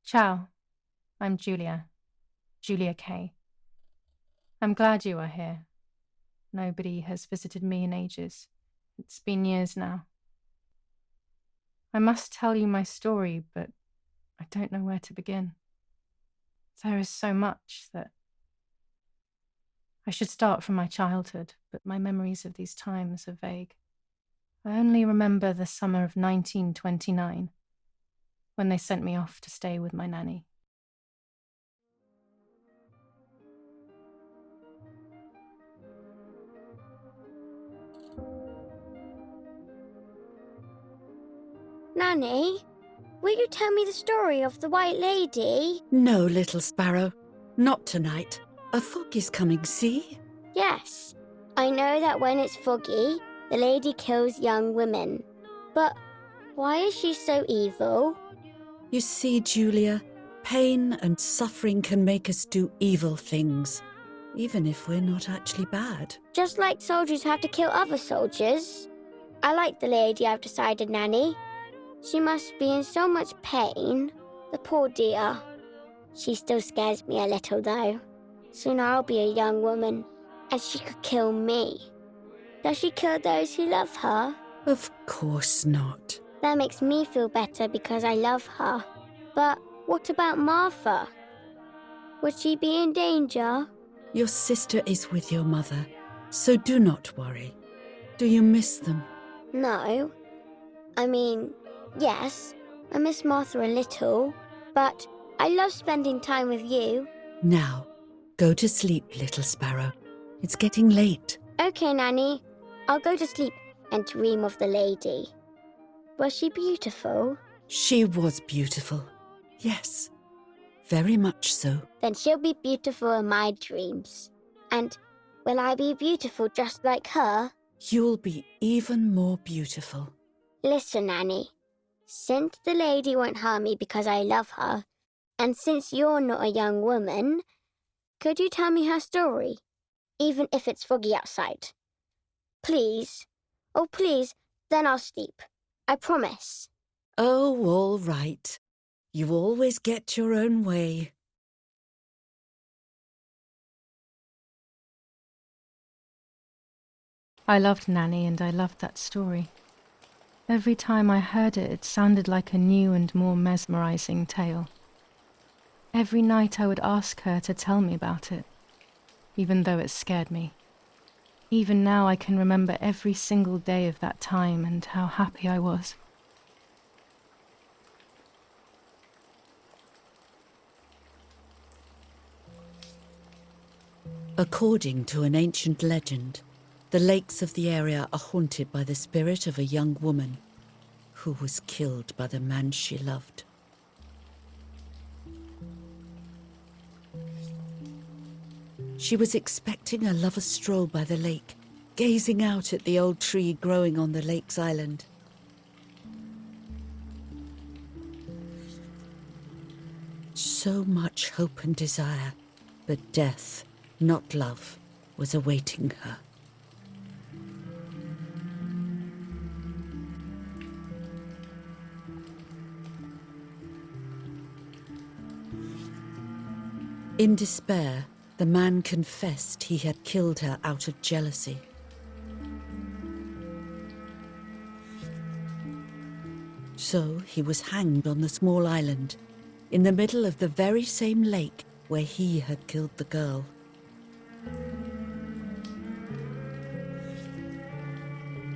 Ciao, I'm Julia. Julia Kay. I'm glad you are here. Nobody has visited me in ages. It's been years now. I must tell you my story, but I don't know where to begin. There is so much that I should start from my childhood, but my memories of these times are vague. I only remember the summer of 1929, when they sent me off to stay with my nanny. Nanny, will you tell me the story of the White Lady? No, little sparrow. Not tonight. A fog is coming, see? Yes, I know that when it's foggy, the lady kills young women. But why is she so evil? You see, Julia, pain and suffering can make us do evil things, even if we're not actually bad. Just like soldiers have to kill other soldiers. I like the lady, I've decided, Nanny. She must be in so much pain. The poor dear. She still scares me a little, though. Soon I'll be a young woman, and she could kill me. Does she kill those who love her? Of course not. That makes me feel better because I love her. But what about Martha? Would she be in danger? Your sister is with your mother, so do not worry. Do you miss them? No. I mean, yes, I miss Martha a little, but I love spending time with you. Now, go to sleep, little sparrow. It's getting late. Okay, Nanny. I'll go to sleep and dream of the lady. Was she beautiful? She was beautiful. Yes, very much so. Then she'll be beautiful in my dreams. And will I be beautiful just like her? You'll be even more beautiful. Listen, Nanny. Since the lady won't harm me because I love her, and since you're not a young woman, could you tell me her story, even if it's foggy outside? Please. Oh, please, then I'll sleep. I promise. Oh, all right. You always get your own way. I loved Nanny and I loved that story. Every time I heard it, it sounded like a new and more mesmerizing tale. Every night I would ask her to tell me about it, even though it scared me. Even now I can remember every single day of that time and how happy I was. According to an ancient legend, the lakes of the area are haunted by the spirit of a young woman who was killed by the man she loved. She was expecting a lover's stroll by the lake, gazing out at the old tree growing on the lake's island. So much hope and desire, but death, not love, was awaiting her. In despair, the man confessed he had killed her out of jealousy. So he was hanged on the small island, in the middle of the very same lake where he had killed the girl.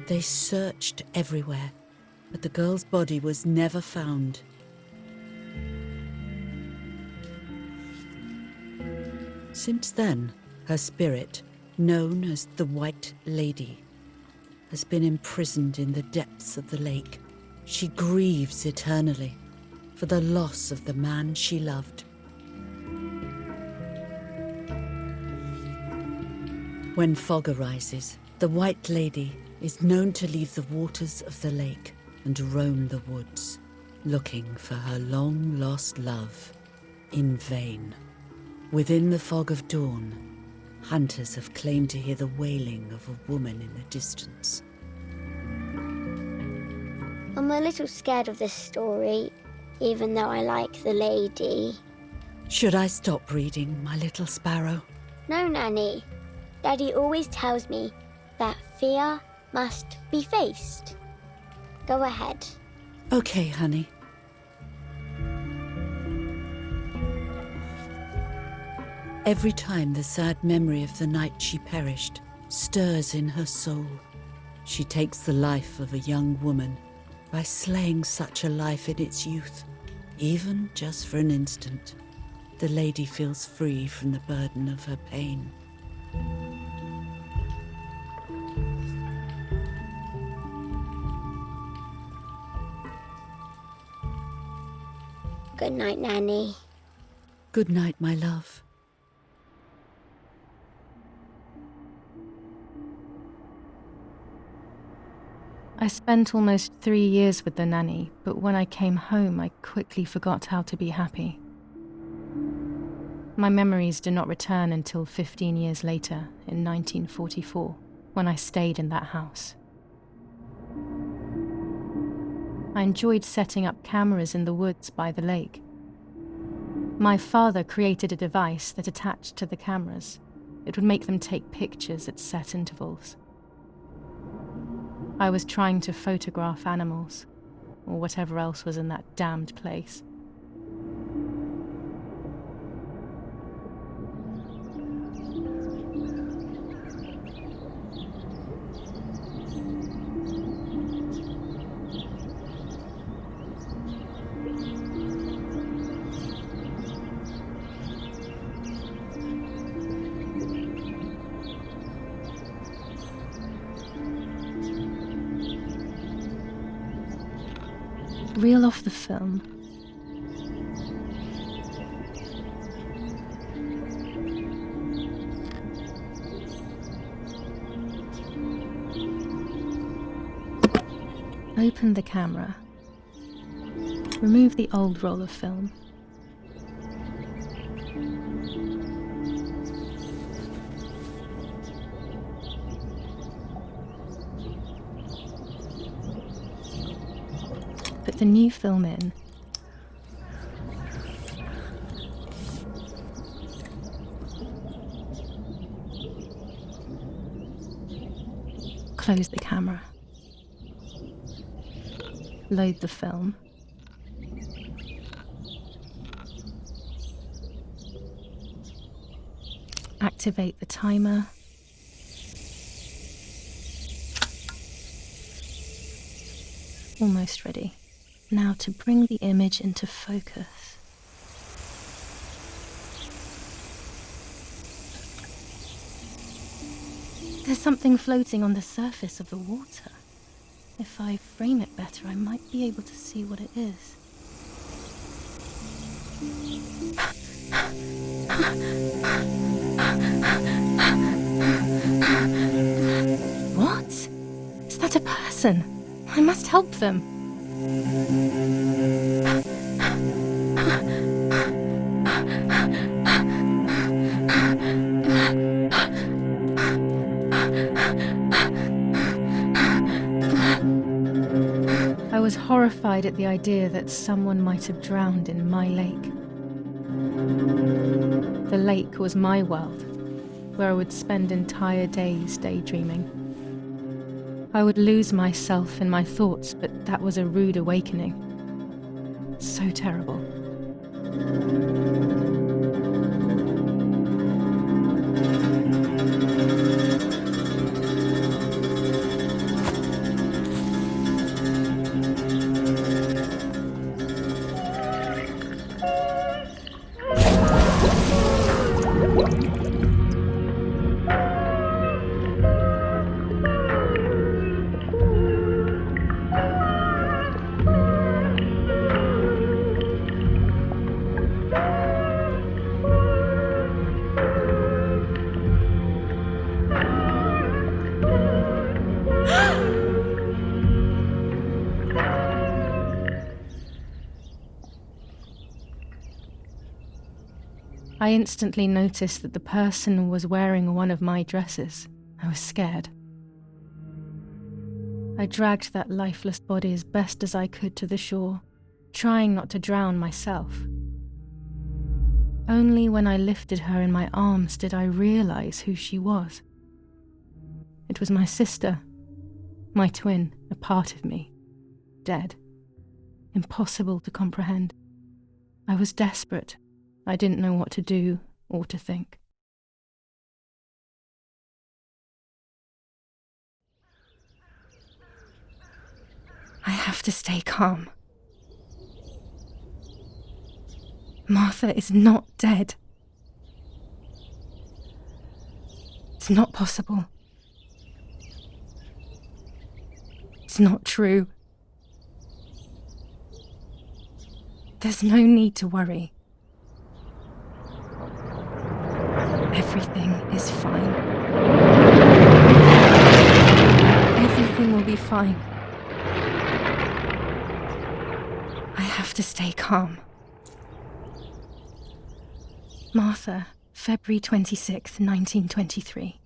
They searched everywhere, but the girl's body was never found. Since then, her spirit, known as the White Lady, has been imprisoned in the depths of the lake. She grieves eternally for the loss of the man she loved. When fog arises, the White Lady is known to leave the waters of the lake and roam the woods, looking for her long-lost love in vain. Within the fog of dawn, hunters have claimed to hear the wailing of a woman in the distance. I'm a little scared of this story. even though I like the lady. Should I stop reading, my little sparrow? No, Nanny. Daddy always tells me that fear must be faced. Go ahead. Okay, honey. Every time the sad memory of the night she perished stirs in her soul, she takes the life of a young woman by slaying such a life in its youth. Even just for an instant, the lady feels free from the burden of her pain. Good night, Nanny. Good night, my love. I spent almost 3 years with the nanny, but when I came home, I quickly forgot how to be happy. My memories do not return until 15 years later, in 1944, when I stayed in that house. I enjoyed setting up cameras in the woods by the lake. My father created a device that attached to the cameras. It would make them take pictures at set intervals. I was trying to photograph animals, or whatever else was in that damned place. Reel off the film. Open the camera. Remove the old roll of film. Put the new film in. Close the camera. Load the film. Activate the timer. Almost ready. Now to bring the image into focus. There's something floating on the surface of the water. If I frame it better, I might be able to see what it is. What? Is that a person? I must help them. I was horrified at the idea that someone might have drowned in my lake. The lake was my world, where I would spend entire days daydreaming. I would lose myself in my thoughts, but that was a rude awakening. So terrible. I instantly noticed that the person was wearing one of my dresses. I was scared. I dragged that lifeless body as best as I could to the shore trying not to drown myself. Only when I lifted her in my arms did I realize who she was. It was my sister, my twin, a part of me, dead. Impossible to comprehend. I was desperate. I didn't know what to do or to think. I have to stay calm. Martha is not dead. It's not possible. It's not true. There's no need to worry. Everything is fine. Everything will be fine. I have to stay calm. Martha, February 26th, 1923.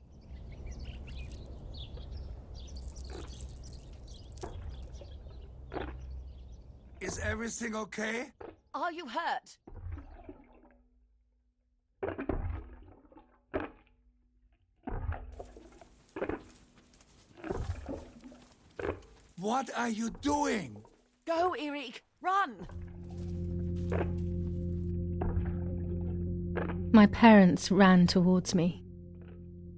Is everything okay? Are you hurt? What are you doing? Go, Eric! Run! My parents ran towards me.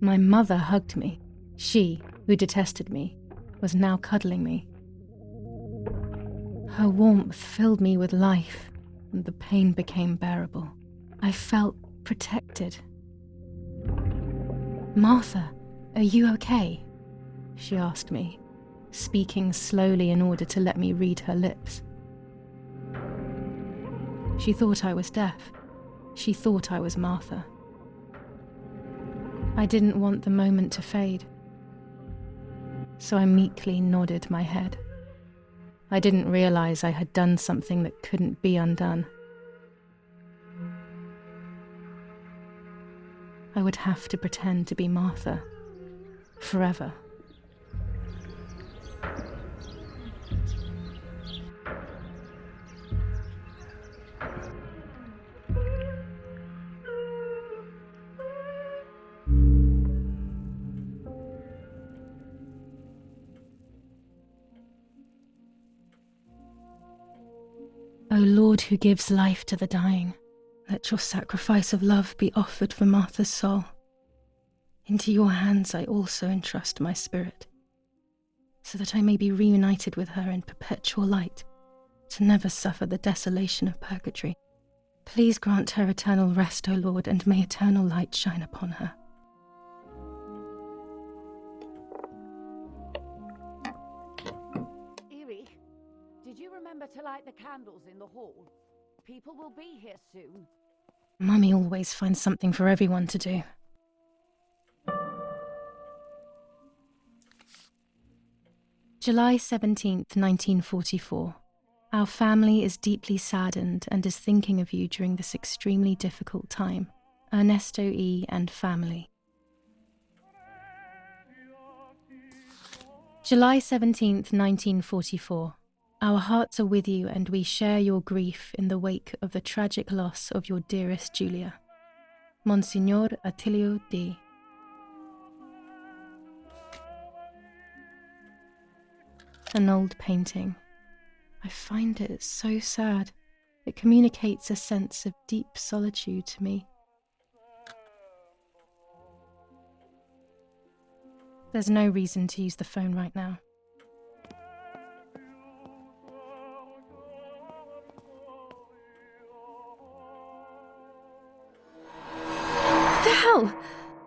My mother hugged me. She, who detested me, was now cuddling me. Her warmth filled me with life, and the pain became bearable. I felt protected. Martha, are you okay? She asked me, speaking slowly in order to let me read her lips. She thought I was deaf. She thought I was Martha. I didn't want the moment to fade, so I meekly nodded my head. I didn't realize I had done something that couldn't be undone. I would have to pretend to be Martha forever. O Lord, who gives life to the dying, let your sacrifice of love be offered for Martha's soul. Into your hands I also entrust my spirit, so that I may be reunited with her in perpetual light, to never suffer the desolation of purgatory. Please grant her eternal rest, O Lord, and may eternal light shine upon her. Eric, did you remember to light the candles in the hall? People will be here soon. Mummy always finds something for everyone to do. July 17th, 1944. Our family is deeply saddened and is thinking of you during this extremely difficult time. Ernesto E. and family. July 17th, 1944. Our hearts are with you and we share your grief in the wake of the tragic loss of your dearest Julia. Monsignor Attilio D. An old painting. I find it so sad. It communicates a sense of deep solitude to me. There's no reason to use the phone right now. What the hell?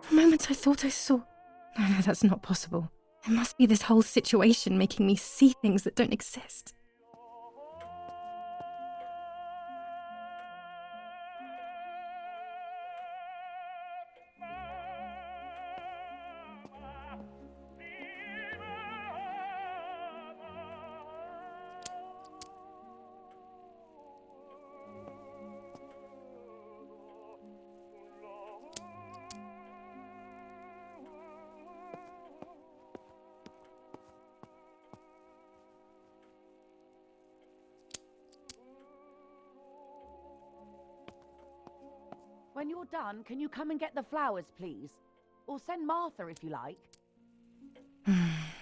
For a moment I thought I saw... No, that's not possible. It must be this whole situation making me see things that don't exist. When you're done, can you come and get the flowers, please? Or send Martha if you like.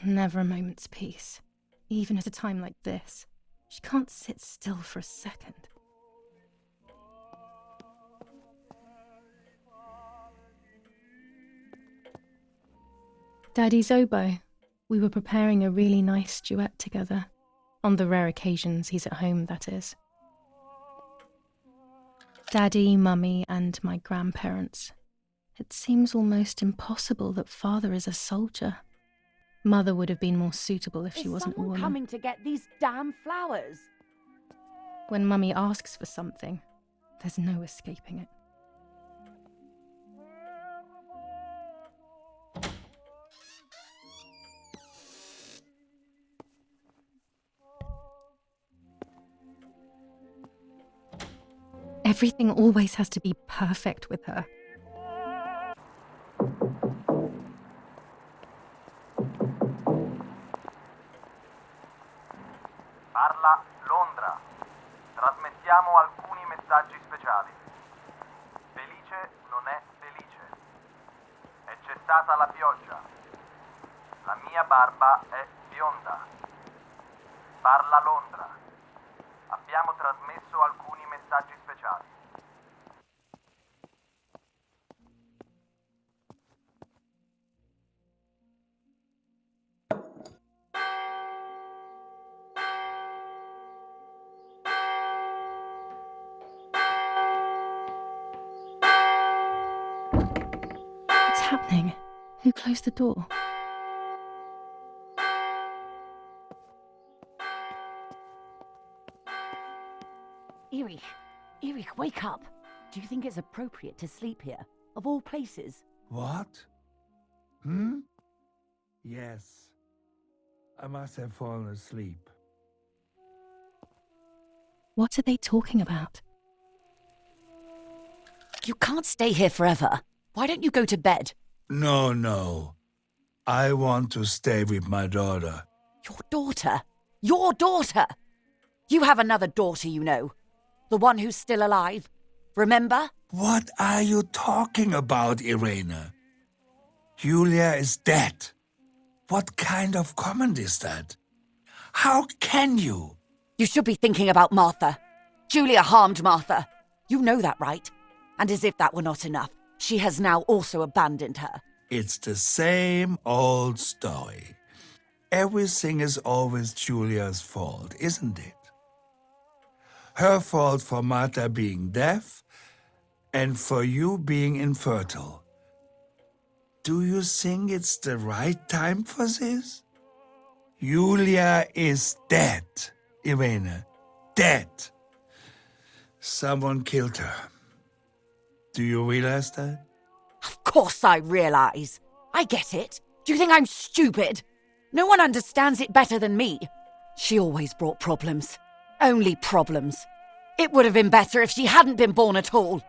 Never a moment's peace. Even at a time like this. She can't sit still for a second. Daddy's oboe. We were preparing a really nice duet together. On the rare occasions he's at home, that is. Daddy, Mummy, and my grandparents. It seems almost impossible that Father is a soldier. Mother would have been more suitable if she wasn't a woman. Is someone coming to get these damn flowers? When Mummy asks for something, there's no escaping it. Everything always has to be perfect with her. Parla Londra. Trasmettiamo alcuni messaggi speciali. Felice non è felice. È cessata la pioggia. La mia barba è bionda. Parla Londra. Abbiamo trasmesso alcuni messaggi speciali. What's happening? Who closed the door? Erich, wake up. Do you think it's appropriate to sleep here? Of all places? What? Yes. I must have fallen asleep. What are they talking about? You can't stay here forever. Why don't you go to bed? No. I want to stay with my daughter. Your daughter? Your daughter? You have another daughter, you know. The one who's still alive. Remember? What are you talking about, Irene? Julia is dead. What kind of comment is that? How can you? You should be thinking about Martha. Julia harmed Martha. You know that, right? And as if that were not enough, she has now also abandoned her. It's the same old story. Everything is always Julia's fault, isn't it? Her fault for Martha being deaf and for you being infertile. Do you think it's the right time for this? Julia is dead, Irene. Dead. Someone killed her. Do you realize that? Of course I realize. I get it. Do you think I'm stupid? No one understands it better than me. She always brought problems. Only problems. It would have been better if she hadn't been born at all.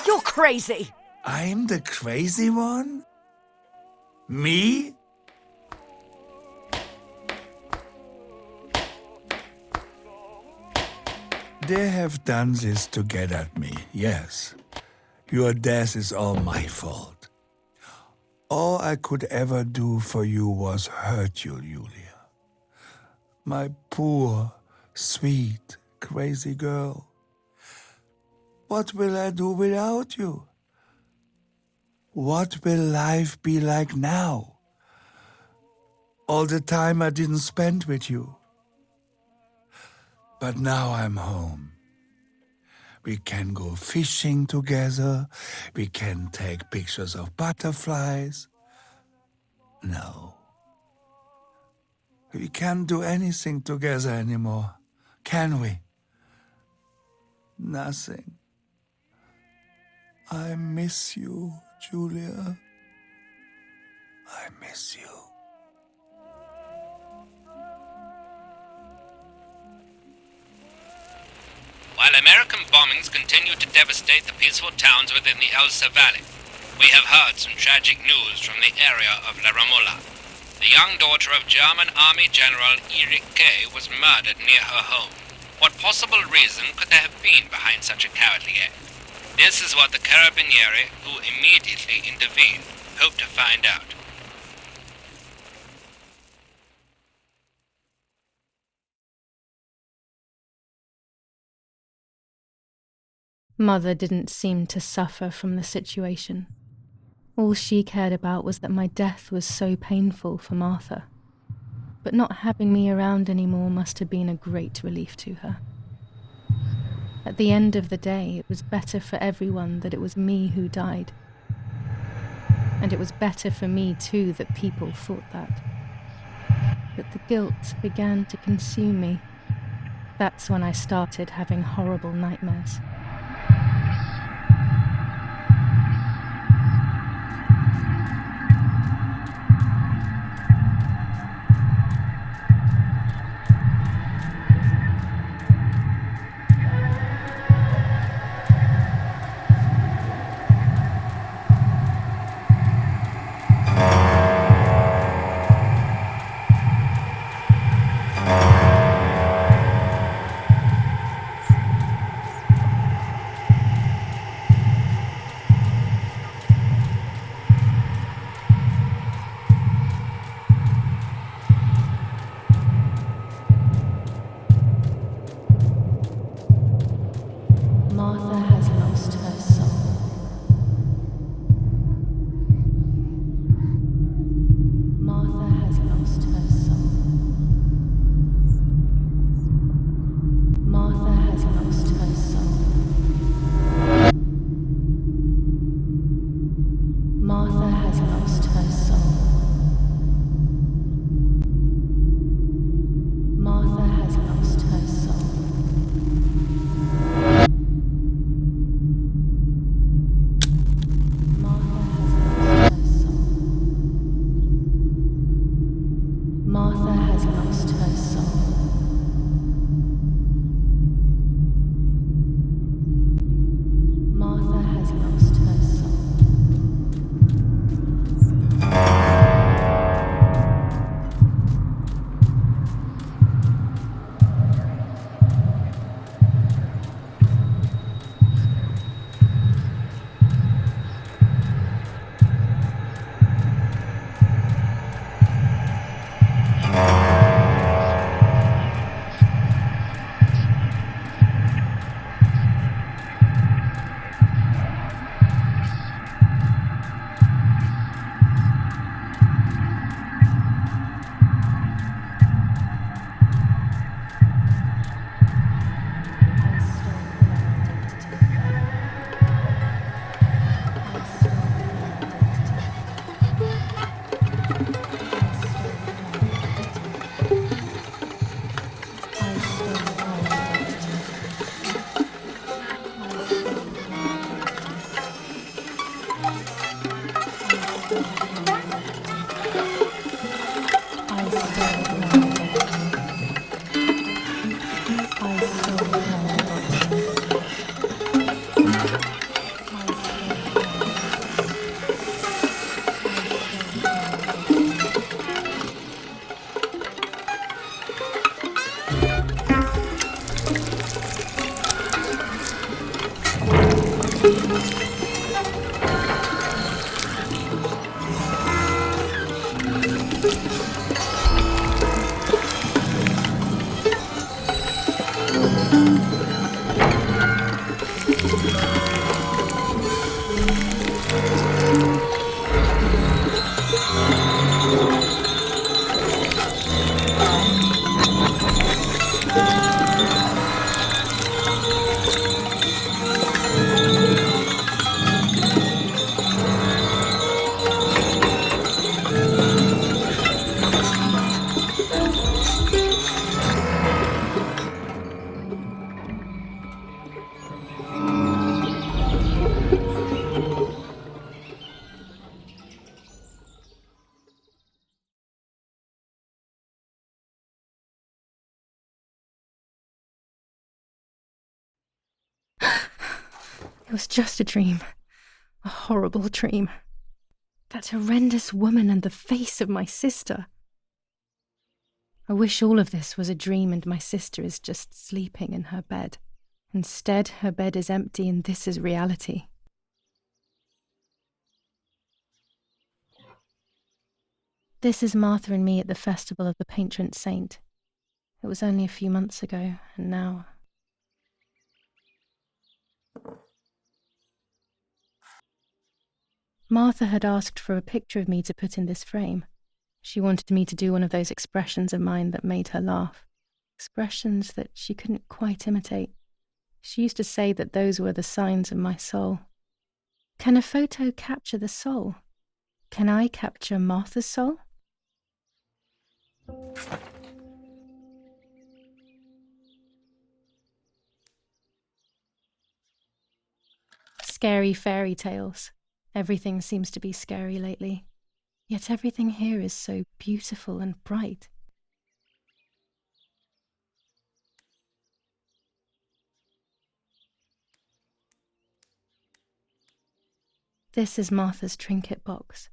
You're crazy. I'm the crazy one? Me? They have done this to get at me, yes. Your death is all my fault. All I could ever do for you was hurt you, Julia. My poor, sweet, crazy girl. What will I do without you? What will life be like now? All the time I didn't spend with you. But now I'm home. We can go fishing together. We can take pictures of butterflies. No. We can't do anything together anymore, can we? Nothing. I miss you, Julia. I miss you. While American bombings continue to devastate the peaceful towns within the Elsa Valley, we have heard some tragic news from the area of La Ramola. The young daughter of German Army General Erich K. was murdered near her home. What possible reason could there have been behind such a cowardly act? This is what the Carabinieri, who immediately intervened, hope to find out. Mother didn't seem to suffer from the situation. All she cared about was that my death was so painful for Martha. But not having me around anymore must have been a great relief to her. At the end of the day, it was better for everyone that it was me who died. And it was better for me too that people thought that. But the guilt began to consume me. That's when I started having horrible nightmares. Martha has lost her soul. Martha has lost her soul. Martha has lost her soul. Martha has lost her soul. Martha has lost her soul. Martha has lost her soul. Martha has lost her soul. It was just a dream. A horrible dream. That horrendous woman and the face of my sister. I wish all of this was a dream and my sister is just sleeping in her bed. Instead, her bed is empty and this is reality. This is Martha and me at the festival of the patron saint. It was only a few months ago, and now... Martha had asked for a picture of me to put in this frame. She wanted me to do one of those expressions of mine that made her laugh. Expressions that she couldn't quite imitate. She used to say that those were the signs of my soul. Can a photo capture the soul? Can I capture Martha's soul? Scary fairy tales. Everything seems to be scary lately. Yet everything here is so beautiful and bright. This is Martha's trinket box.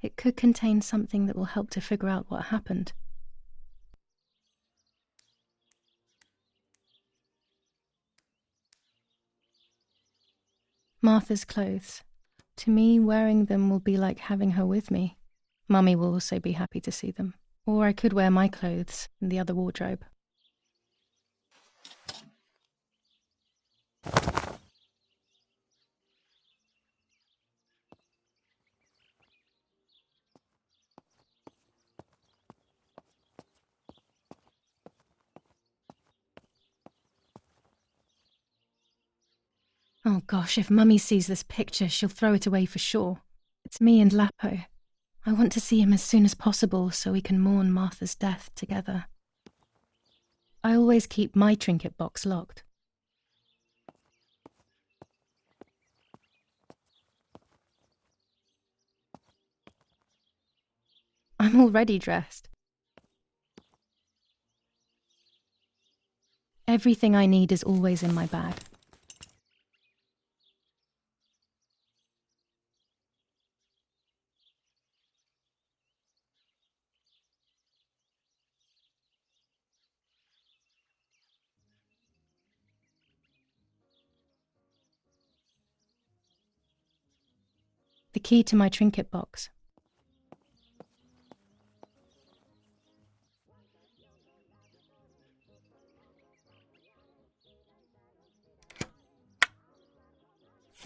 It could contain something that will help to figure out what happened. Martha's clothes. To me, wearing them will be like having her with me. Mummy will also be happy to see them. Or I could wear my clothes in the other wardrobe. Oh gosh, if Mummy sees this picture, she'll throw it away for sure. It's me and Lapo. I want to see him as soon as possible so we can mourn Martha's death together. I always keep my trinket box locked. I'm already dressed. Everything I need is always in my bag. The key to my trinket box.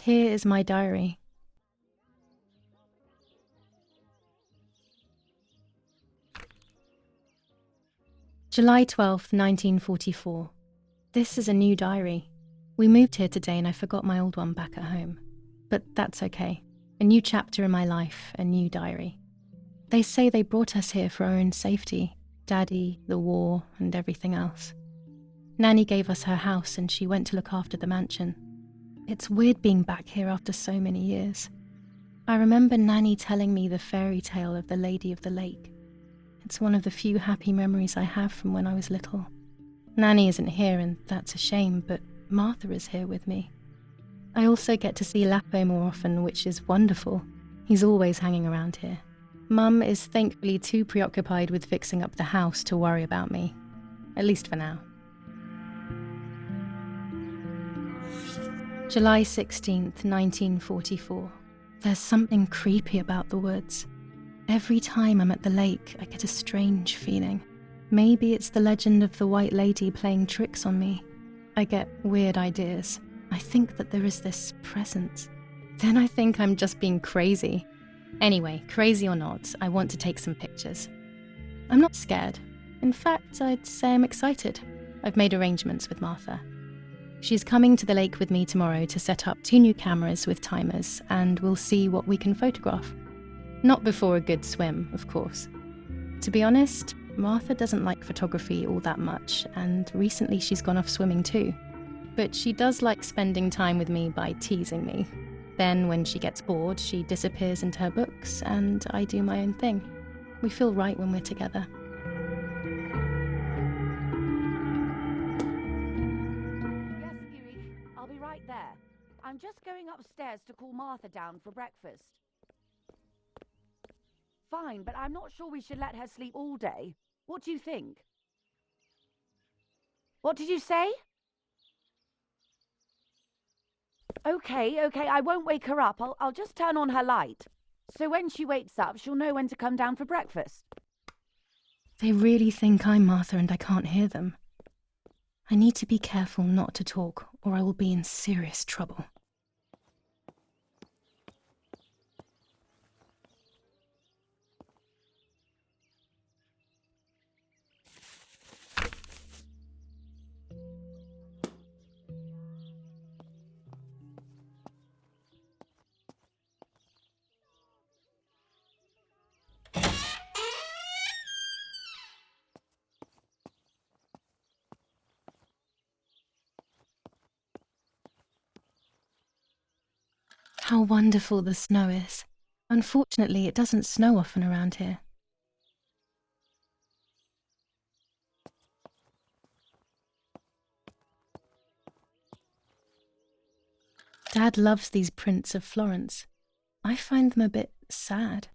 Here is my diary. July 12th, 1944. This is a new diary. We moved here today and I forgot my old one back at home. But that's okay. A new chapter in my life, a new diary. They say they brought us here for our own safety. Daddy, the war, and everything else. Nanny gave us her house and she went to look after the mansion. It's weird being back here after so many years. I remember Nanny telling me the fairy tale of the Lady of the Lake. It's one of the few happy memories I have from when I was little. Nanny isn't here and that's a shame, but Martha is here with me. I also get to see Lapo more often, which is wonderful. He's always hanging around here. Mum is thankfully too preoccupied with fixing up the house to worry about me. At least for now. July 16th, 1944. There's something creepy about the woods. Every time I'm at the lake, I get a strange feeling. Maybe it's the legend of the White Lady playing tricks on me. I get weird ideas. I think that there is this presence. Then I think I'm just being crazy. Anyway, crazy or not, I want to take some pictures. I'm not scared. In fact, I'd say I'm excited. I've made arrangements with Martha. She's coming to the lake with me tomorrow to set up 2 new cameras with timers, and we'll see what we can photograph. Not before a good swim, of course. To be honest, Martha doesn't like photography all that much, and recently she's gone off swimming too. But she does like spending time with me by teasing me. Then, when she gets bored, she disappears into her books, and I do my own thing. We feel right when we're together. Yes, Huey, I'll be right there. I'm just going upstairs to call Martha down for breakfast. Fine, but I'm not sure we should let her sleep all day. What do you think? What did you say? Okay, I won't wake her up. I'll just turn on her light. So when she wakes up, she'll know when to come down for breakfast. They really think I'm Martha and I can't hear them. I need to be careful not to talk, or I will be in serious trouble. How wonderful the snow is. Unfortunately, it doesn't snow often around here. Dad loves these prints of Florence. I find them a bit sad.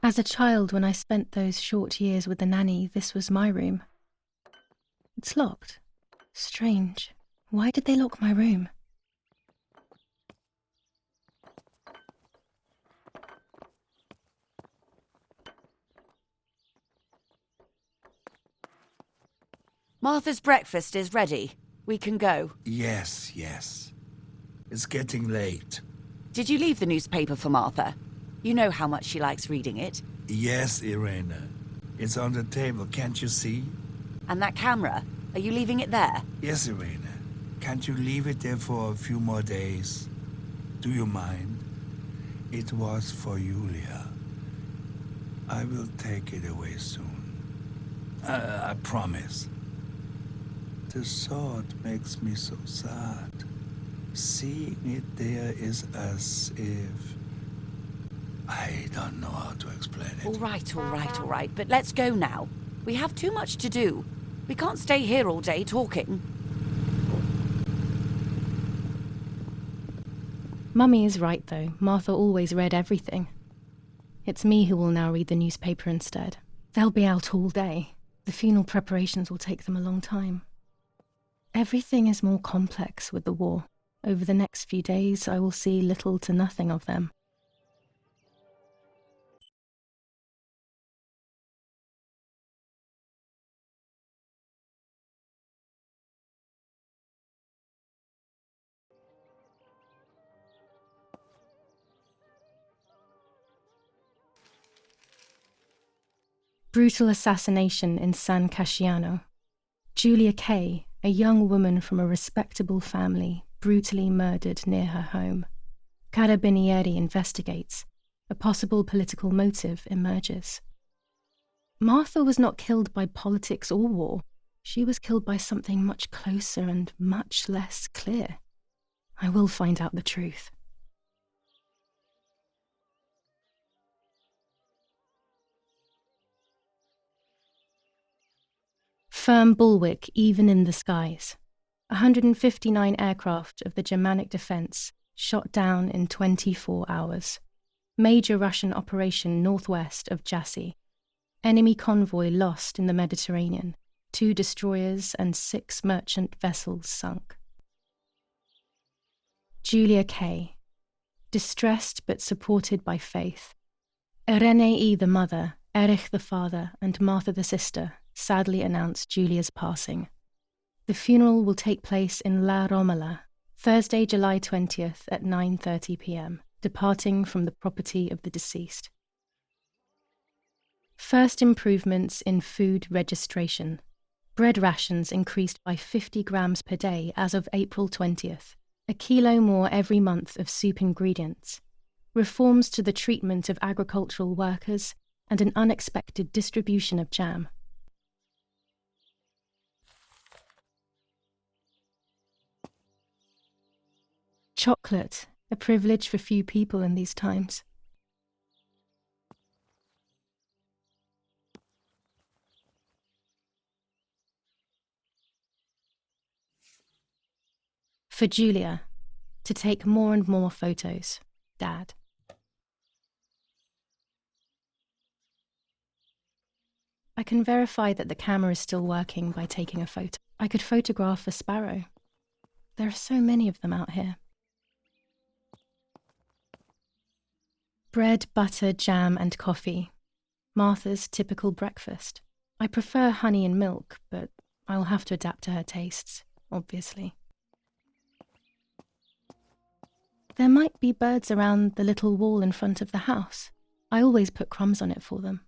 As a child, when I spent those short years with the nanny, this was my room. It's locked. Strange. Why did they lock my room? Martha's breakfast is ready. We can go. Yes. It's getting late. Did you leave the newspaper for Martha? You know how much she likes reading it. Yes, Irena. It's on the table, can't you see? And that camera, are you leaving it there? Yes, Irena. Can't you leave it there for a few more days? Do you mind? It was for Julia. I will take it away soon. I promise. The thought makes me so sad. Seeing it there is as if... I don't know how to explain it. All right. But let's go now. We have too much to do. We can't stay here all day talking. Mummy is right, though. Martha always read everything. It's me who will now read the newspaper instead. They'll be out all day. The funeral preparations will take them a long time. Everything is more complex with the war. Over the next few days, I will see little to nothing of them. Brutal assassination in San Casciano. Giulia Kay, a young woman from a respectable family, brutally murdered near her home. Carabinieri investigates. A possible political motive emerges. Martha was not killed by politics or war. She was killed by something much closer and much less clear. I will find out the truth. Firm bulwark even in the skies. 159 aircraft of the Germanic defense shot down in 24 hours. Major Russian operation northwest of Jassy. Enemy convoy lost in the Mediterranean. 2 destroyers and 6 merchant vessels sunk. Giulia Kay. Distressed but supported by faith. Irenei the mother, Erich the father, and Martha the sister sadly announced Giulia's passing. The funeral will take place in La Romola, Thursday, July 20th at 9:30 p.m., departing from the property of the deceased. First improvements in food registration. Bread rations increased by 50 grams per day as of April 20th, a kilo more every month of soup ingredients. Reforms to the treatment of agricultural workers, and an unexpected distribution of jam. Chocolate, a privilege for few people in these times. For Julia, to take more and more photos, Dad. I can verify that the camera is still working by taking a photo. I could photograph a sparrow. There are so many of them out here. Bread, butter, jam, and coffee. Martha's typical breakfast. I prefer honey and milk, but I will have to adapt to her tastes, obviously. There might be birds around the little wall in front of the house. I always put crumbs on it for them.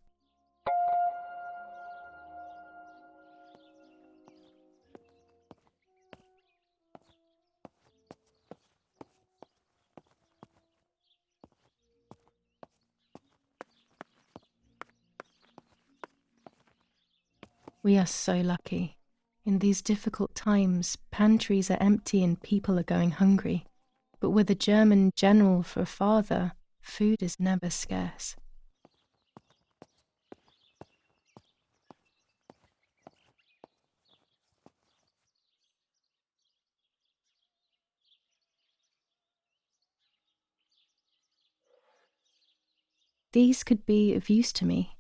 We are so lucky. In these difficult times, pantries are empty and people are going hungry. But with a German general for a father, food is never scarce. These could be of use to me.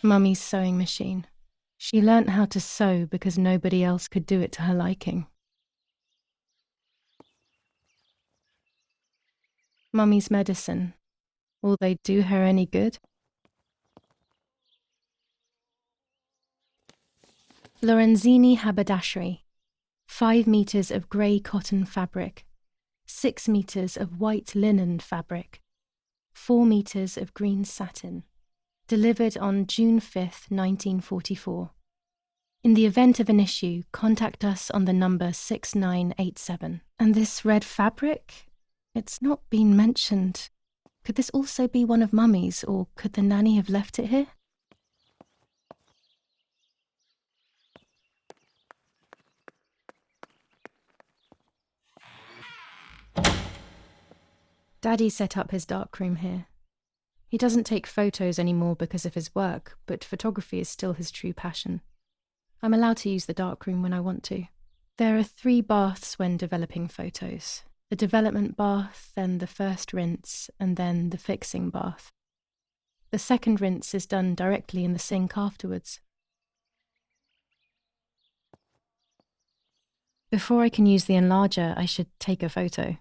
Mummy's sewing machine. She learnt how to sew because nobody else could do it to her liking. Mummy's medicine. Will they do her any good? Lorenzini haberdashery. 5 meters of grey cotton fabric. 6 meters of white linen fabric. 4 meters of green satin. Delivered on June 5th, 1944. In the event of an issue, contact us on the number 6987. And this red fabric? It's not been mentioned. Could this also be one of Mummy's, or could the nanny have left it here? Daddy set up his darkroom here. He doesn't take photos anymore because of his work, but photography is still his true passion. I'm allowed to use the darkroom when I want to. There are 3 baths when developing photos. The development bath, then the first rinse, and then the fixing bath. The second rinse is done directly in the sink afterwards. Before I can use the enlarger, I should take a photo.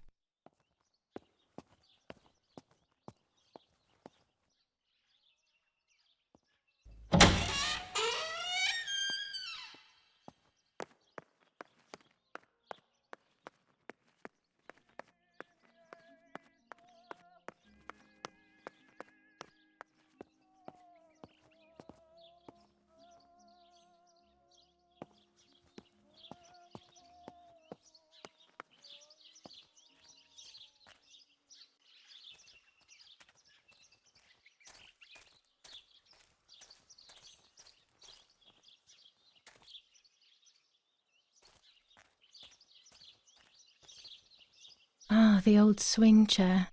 Ah, the old swing chair.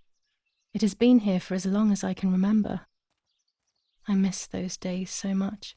It has been here for as long as I can remember. I miss those days so much.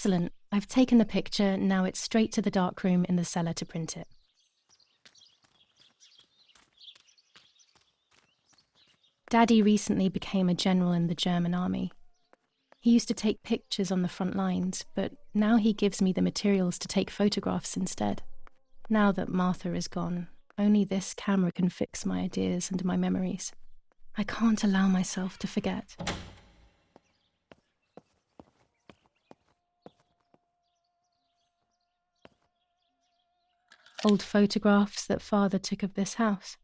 Excellent. I've taken the picture, now it's straight to the darkroom in the cellar to print it. Daddy recently became a general in the German army. He used to take pictures on the front lines, but now he gives me the materials to take photographs instead. Now that Martha is gone, only this camera can fix my ideas and my memories. I can't allow myself to forget. Old photographs that Father took of this house.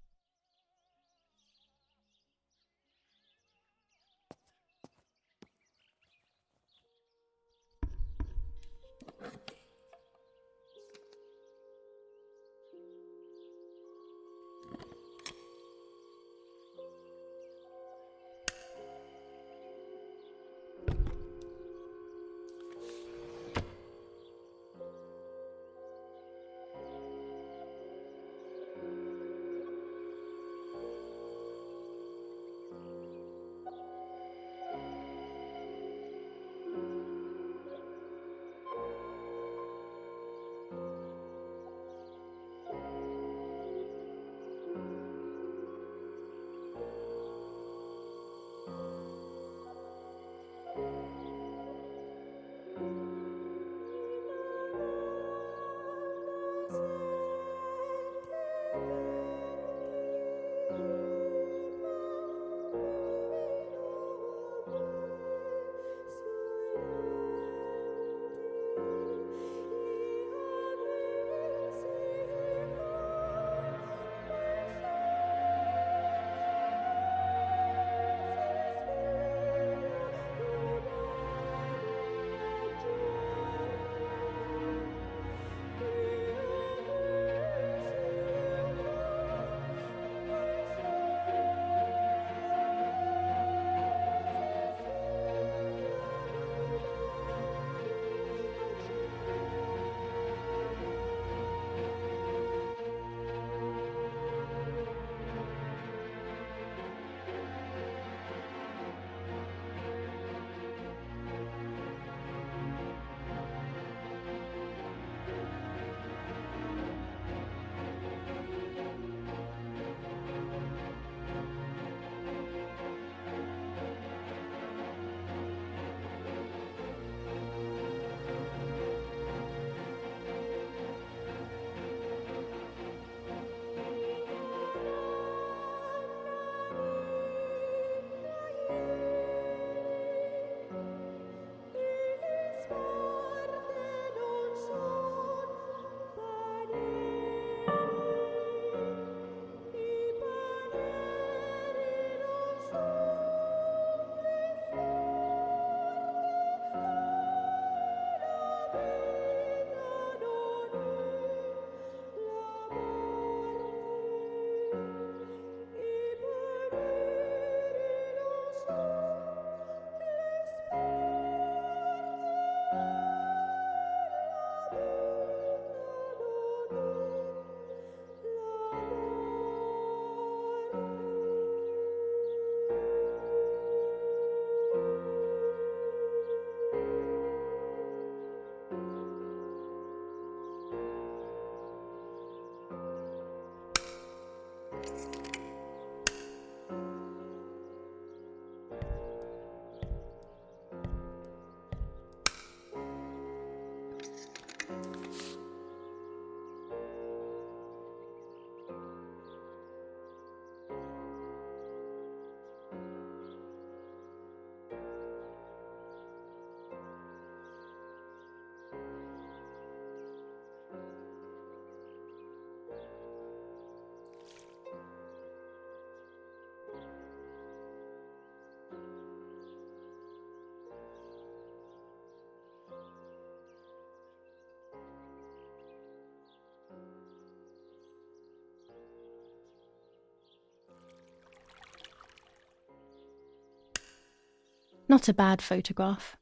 Not a bad photograph.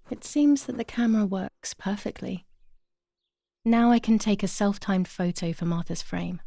It seems that the camera works perfectly. Now I can take a self-timed photo for Martha's frame.